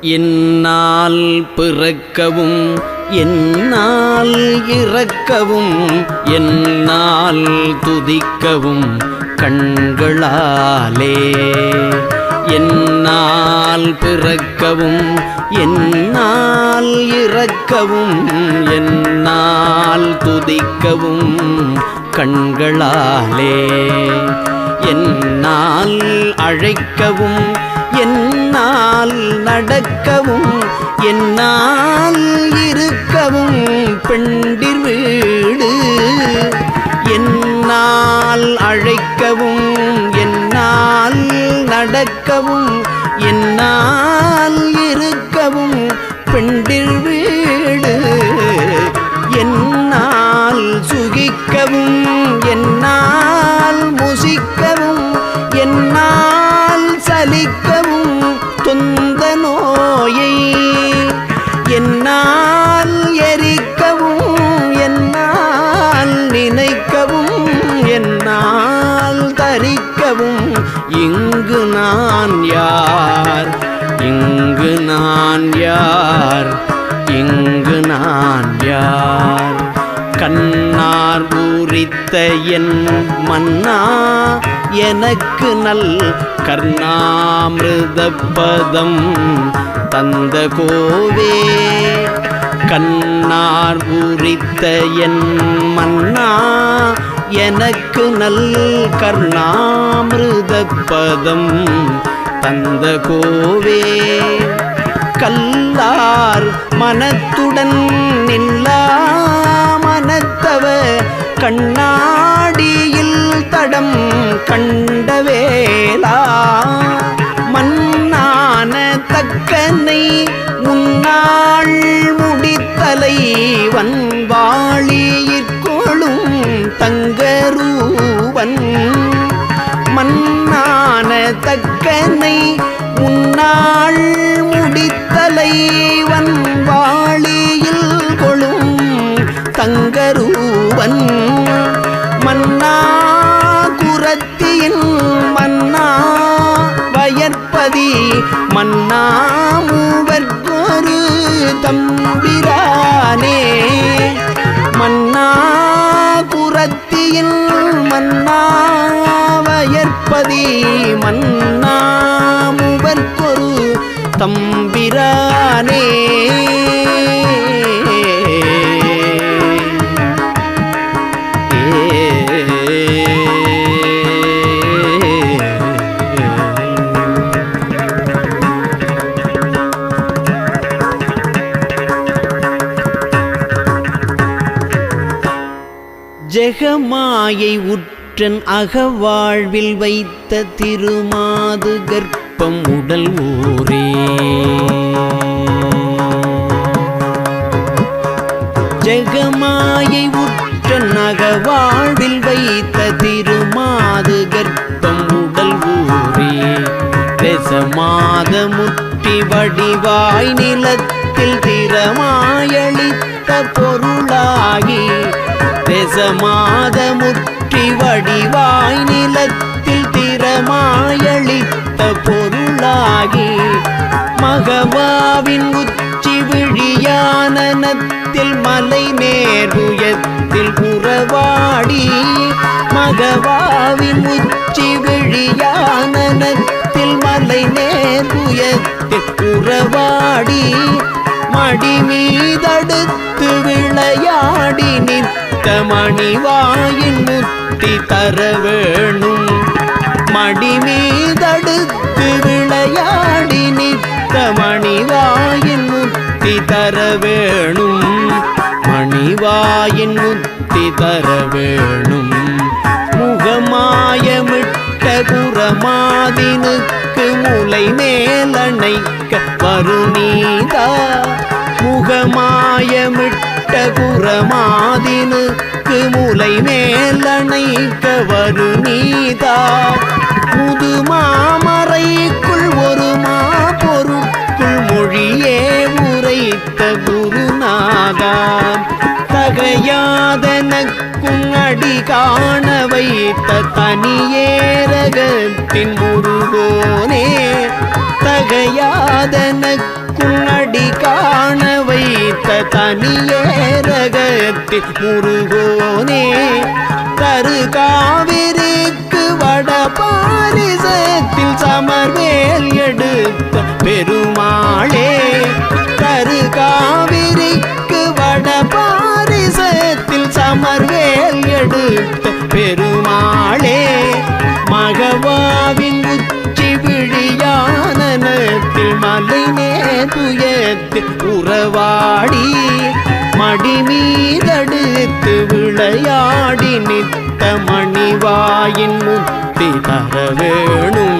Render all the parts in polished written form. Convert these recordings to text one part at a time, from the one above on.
என்னால் பிறக்கவும் என்னால் இறக்கவும் என்னால் துதிக்கவும் கண்களாலே என்னால் பிறக்கவும் என்னால் இறக்கவும் என்னால் துதிக்கவும் கண்களாலே என்னால் அழைக்கவும் என்னால் நடக்கவும் என்னால் இருக்கவும் பெண்டிர் வீடு என்னால் அழைக்கவும் என்னால் நடக்கவும் என்னால் இருக்கவும் பெண்டிர் வீடு என்னால் சுகிக்கவும் என்னால் முசிக்கவும் என்னால் சலிக்கவும் தொந்த நோயை என்னால் எரிக்கவும் என்னால் நினைக்கவும் என்னால் தரிக்கவும் இங்கு நான் யார் இங்கு நான் யார் இங்கு நான் யார் கண்ணார் பூரித்த என் மன்னா எனக்கு நல் கர்ணாமிருதப்பதம் தந்த கோவே கண்ணார் பூரித்த என் மன்னா எனக்கு நல் கர்ணாமிருதப்பதம் தந்த கோவே கல்லார் மனத்துடன் நில்லா மனத்தவ கண்ணாடியில் தடம் கண்டவேலா மன்னான தக்கனை உன்னாள் முடித்தலை வன்வாளியிற்கொளும் தங்கரூவன் மன்னான தக்கனை உன்னாள் முடித்தலை வன்வாளியில் கொளும் தங்கரூவன் மன்னா குரத்தியின் மன்னா வயற்பதி மன்னா மூவர்க்கொரு தம்பிரானே மன்னா குரத்தியின் மன்னா வயற்பதி மன்னா மூவர்க்கொரு தம்பிரானே ஜெகமாயை உற்றன் அகவாழ்வில் வைத்த திருமாது கர்ப்பம் உடல் ஊரே ஜெகமாயை உற்றன் அகவாழ்வில் வைத்த திருமாது கர்ப்பம் உடல் ஊரே தேசமாத முற்றி வடிவாய் நிலத்தில் திறமாயளித்த பொருளாகி தேசமாத முற்றி வடிவாய் நிலத்தில் திறமாயளித்த பொருளாகி மகவாவின் உச்சி விழியானனத்தில் மலை நேர்புயத்தில் உறவாடி மகவாவின் உச்சி விழியானனத்தில் மலை நேர்புயத்தில் உறவாடி மடி மீதடுத்து விளையாடி மணிவாயின் முத்தி தர வேணும் மடி மீதடுத்து விளையாடி நித்த மணிவாயின் முத்தி தர வேணும் மணிவாயின் முத்தி தர வேணும் முகமாயமிட்ட குரமாதினுக்கு முலை மேலணைக்க வருநீதா முகமாயமிட்ட குரமாதினுக்கு முலை மேலணைக்க வருநீதா முதுமாமறைக்குள் ஒரு பொருட்குள் மொழியே உரைத்த குருநாதா தகையாதனக்கும் அடி காண வைத்த தனியேரகத்தின் முருகோனே தகையாதனக்கும் அடி காண வைத்த தனியேரகத்தில் முருகோனே தரு காவிரிக்கு வட பாரிசத்தில் சமர்வேல் எடுத்த பெருமாளே தரு காவிரிக்கு வட பாரிசத்தில் சமர்வேல் எடுத்த பெருமாளே மகவாவின் உச்சி விழியானத்தில் மலை நேதுயத்தில் உறவாடி மடி மீதடுத்து விளையாடி நித்த மணிவாயின் முக்தி தர வேணும்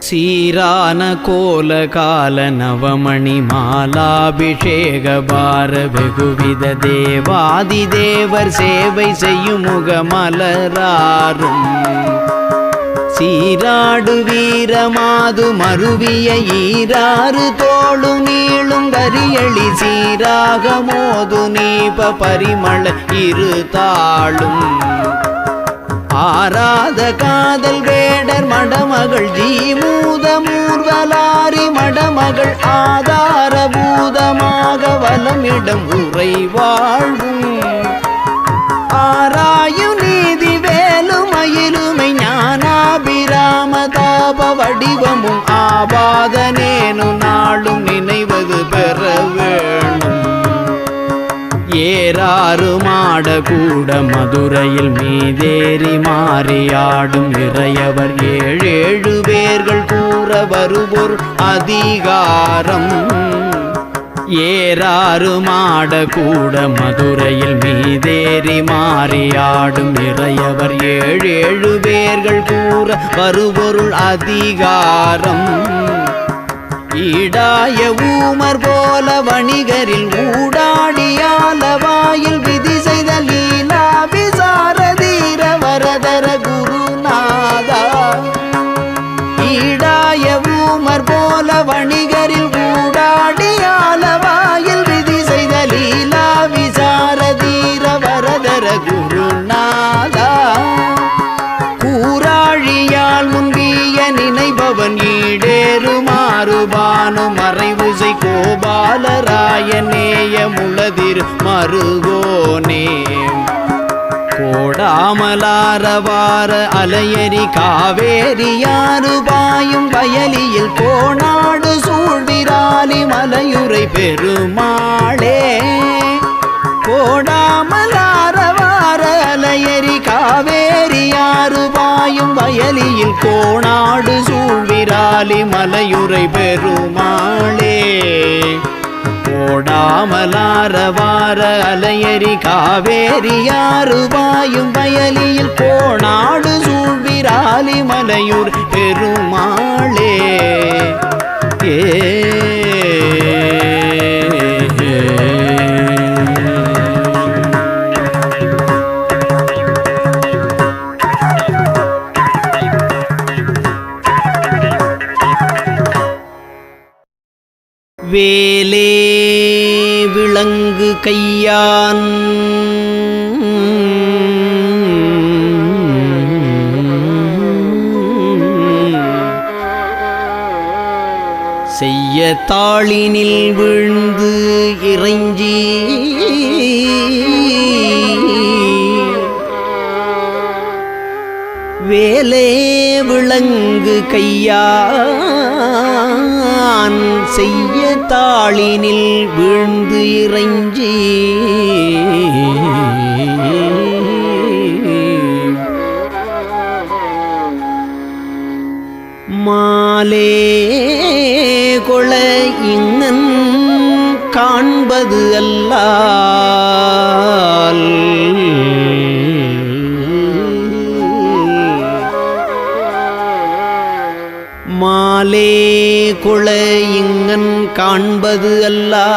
சீரான கோல கால நவமணி மாலாபிஷேக பார வெகுவித தேவாதி தேவர் சேவை செய்யும் முகமலராரும் சீராடு வீரமாது மருவிய ஈராறு தோளும் நீளும் கரியளி சீராக மோது நீப பரிமள இரு தாளும் ஆராத காதல் வேடர் மடமகள் ஜீமூத மூர்வலாரி மடமகள் ஆதார பூதமாக வலமிடம் உரை வாழ்வும் ஆராயு நீதி வேலுமயிலுமை ஞானாபிராம தாப வடிவமும் ஆபாதனேனு நாளும் நினைவது பெற வேணும் ஏறாறு மாட கூட மதுரையில் மீதேறி மாறியாடும் இறையவர் ஏழேழு பேர்கள் கூற வருவோர் அதிகாரம் ஏறாறு மாட கூட மதுரையில் மீதேறி மாறியாடும் இறையவர் ஏழேழு பேர்கள் கூற வருபொருள் அதிகாரம் ஈடாய ஊமர் போல வணிகரில் ஊடாடியாலவாயில் விதி செய்த லீலா விசாரதீர வரதர குருநாதா ஈடாய ஊமர் போல வணிகரில் ஊடாடியாலவாயில் விதி செய்த லீலா விசாரதீர வரதர குருநாதா கூராழியால் முன்பிய நினைபவன் ஈடேறுமாறு பானு மறைவுசை கோபாலராயநேய முளதிர் மருகோனே கோடாமலாரவார அலையரி காவேரியாறு பாயும் வயலியில் கோணாடு சூழ்விராலி மலையுரை பெருமாளே கோடாமலாரவார அலையரி காவேரியாறு பாயும் வயலியில் கோணாடு சூழ்விராலி மலையுரை பெருமாளே கோடாமலாரவார அலையரி காவேரியாறு பாயும் வயலியில் கோணாடு சூழ்விராலி மலையுர் பெருமாளே வேலே விளங்கு கையான் செய்ய தாளினில் விழுந்து இறைஞ்சி வேலே விளங்கு கையான் செய்ய தாளினில் விழுந்து இறைஞ்சி மாலே கொள இங்கன் காண்பது அல்லால் மாலே கொள இங்கன் காண்பது அல்லால்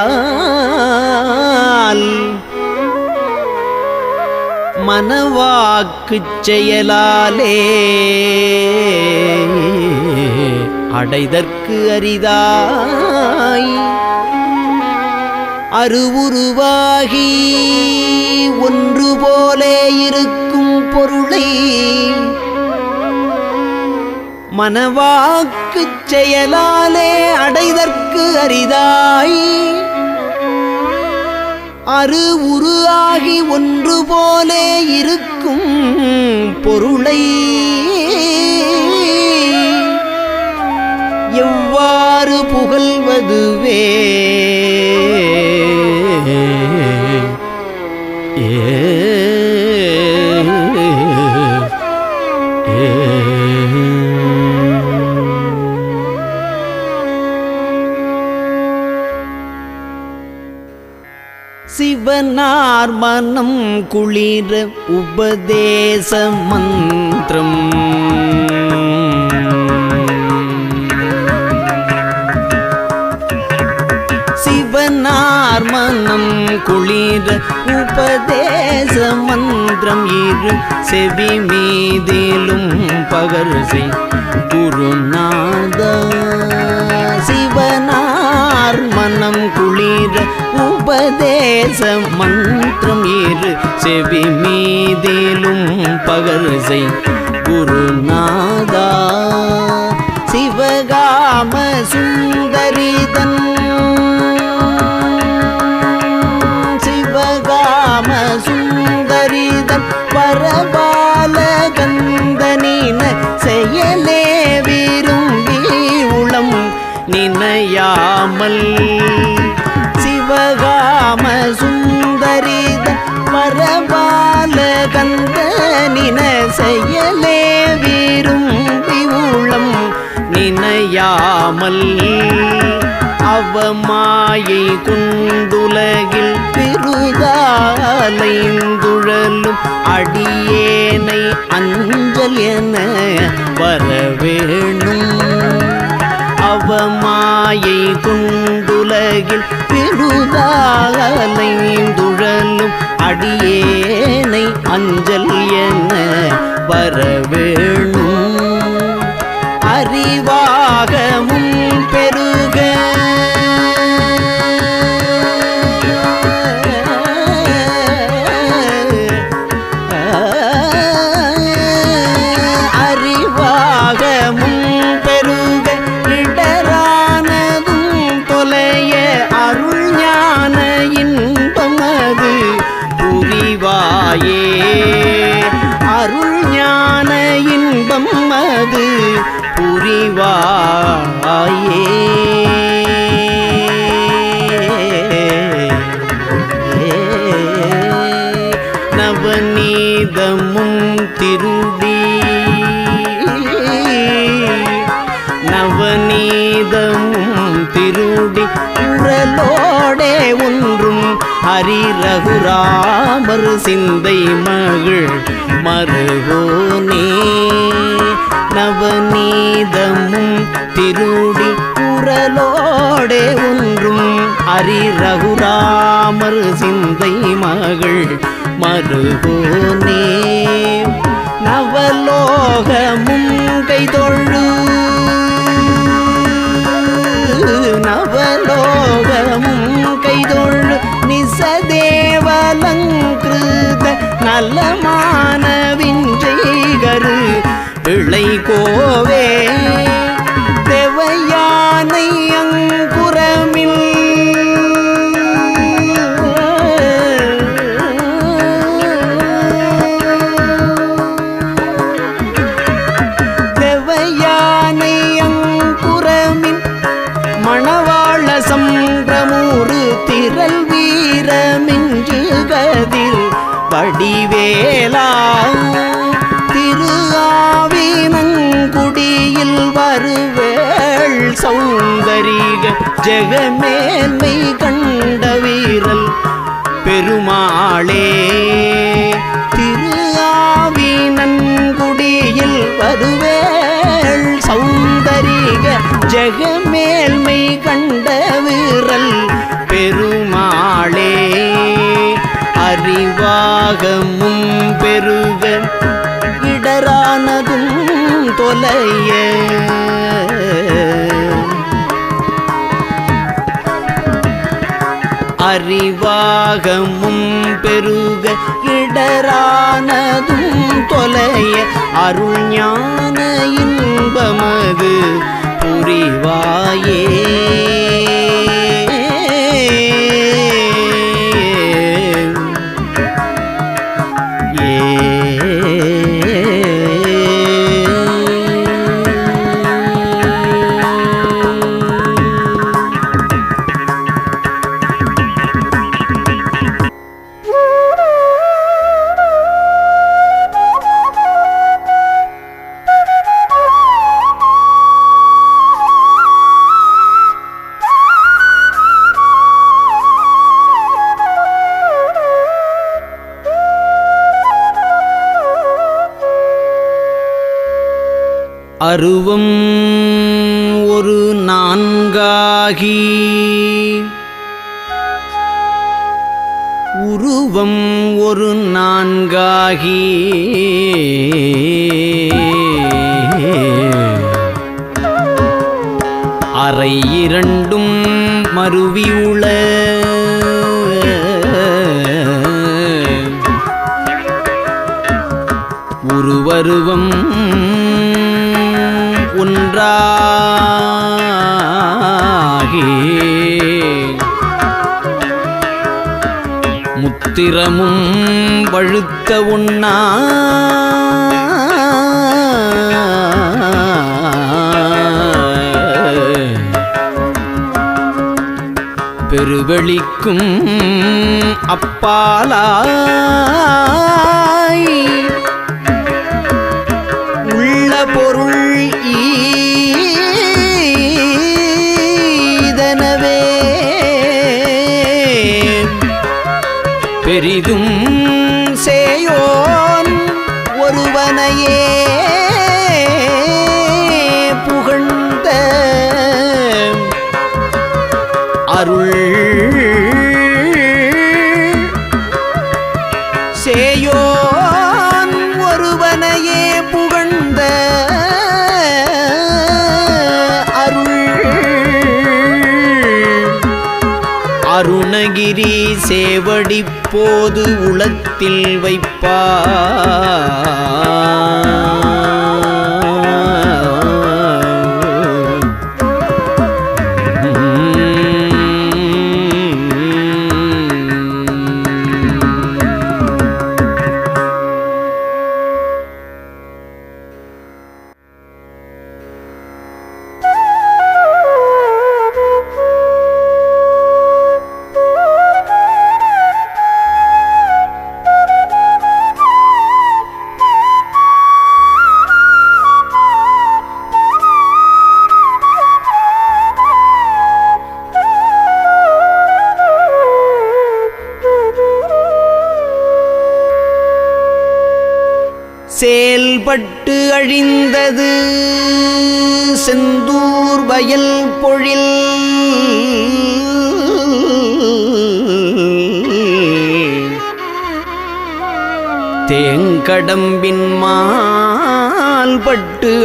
மனவாக்குச் செயலாலே அடைதற்கு அரிதாய் அருவுருவாகி ஒன்று போலே இருக்கும் பொருளை மனவாக்குச் செயலாலே அடைதற்கு அரிதாய் அரு உரு ஆகி ஒன்று போலே இருக்கும் பொருளை எவ்வாறு புகழ்வதுவே சிவனார் மனம் குளிர உபதேச மந்திரம் சிவனார் மனம் குளிர உபதேச மந்திரம் இரு செவி மீதிலும் பகர்சை குருநாதா சிவனார் மனம் குளிர உபதேச மந்திரம் இரு செவி மீதிலும் பகர்சை குருநாதா சிவகாம சுந்தரிதன் சிவகாம சுந்தரிதன் பரபால கந்தனின செயலே விரும்பி உளம் நினையாமல் சிவகாம சுந்தரிதன் பரபால கந்தனின செயலே விரும்பி உளம் நினையாமல் அவமாயை குண்டுலகில் பெருதாலைந்துழலும் அடியேனை அஞ்சல் என வரவேணும் அவமாயை குண்டுலகில் பெருதாலைந்துழலும் அடியேனை அஞ்சல் என வரவேணும் அறிவாகமும் பெருக அறிவாகமும் பெருக இடரானதும் தொலைய அருள் ஞான இன்பமது புரிவாயே அருள் ஞான இன்பம் அது புரிவாயே நவநீதமும் திருடி நவநீதமும் திருடி குரலோடே ஒன்றும் ஹரி ரகுராமர் சிந்தை மகள் மருகோனே நவநீதமும் திருடி குரலோடே ஒன்றும் ஹரி ரகுராமர் சிந்தை மகள் மருகோனே நவலோகமும் கைதொழு நவலோகமும் கைதொழு நிசதேவலங்கிருத நலமான விஞ்சைகரு பிள்ளை கோவே தேவயானை அங்குரமில் தேவயானை அங்குரமின் மணவாள சம்பிரமூரு திரள் வீரமின்று கதிர் வடிவேலா திரு ஆவினங்குடியில் வருவேள் சௌந்தரிக ஜெகமேன்மை கண்ட வீரல் பெருமாளே திரு ஆவினங்குடியில் வருவேள் சௌந்தரிக ஜெகமேல்மை கண்ட வீரல் பெருமாளே அறிவாகமும் பெருக இடரானதும் தொலைய அறிவாகமும் பெருக இடரானதும் தொலைய அருள் ஞான இன்பமது புரிவாயே. அருவம் ஒரு நான்காகி உருவம் ஒரு நான்காகி அறை இரண்டும் மருவியுள உருவருவம் ஒன்றாகி முத்திரமும் வழுத்த உண்ணா பெருவெளிக்கும் அப்பாலாய் உள்ள பொருள் ஈதனவே பெரிதும் சேயோன் ஒருவனையே புகழ்ந்த அருள் சேயோன் ஒருவனையே புகழ்ந்த அருள் அருணகிரி சேவடி போது உளத்தில் செயல்பட்டு அழிந்தது செந்தூர் வயல் பொழில் தேங்கடம்பின் மால்பட்டு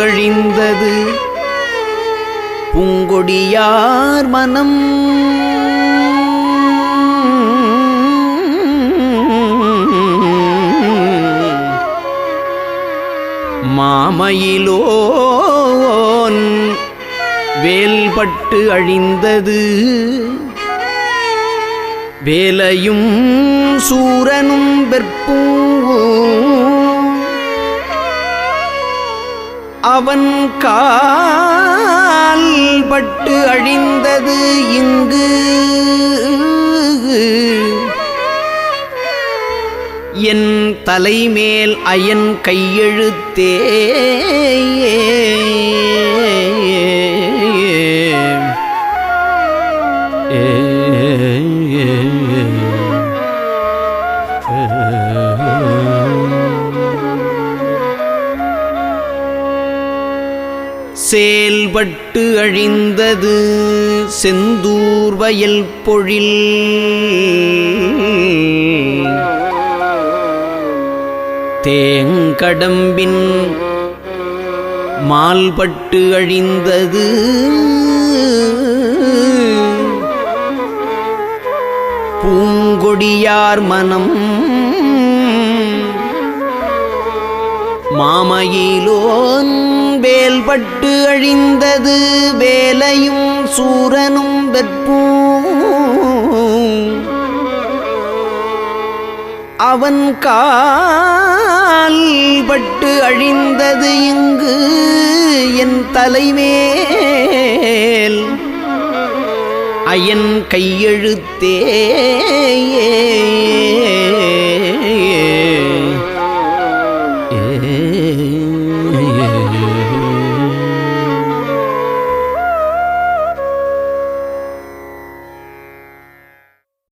அழிந்தது பூங்கொடியார் மனம் மாமயிலோன் வேல்பட்டு அழிந்தது வேலையும் சூரனும் வெற்பூவும் அவன் கால் பட்டு அழிந்தது இங்கு என் தலைமேல் அயன் கையெழுத்தே செயல்பட்டு அழிந்தது செந்தூர் வயல் பொழில் தேங்கடம்பின் மால்பட்டு அழிந்தது பூங்கொடியார் மனம் மாமயிலோன் வேல்பட்டு அழிந்தது வேலையும் சூரனும் வெற்பூம் அவன் கால் பட்டு அழிந்தது இங்கு என் தலைமேல் அயன் கையெழுத்தே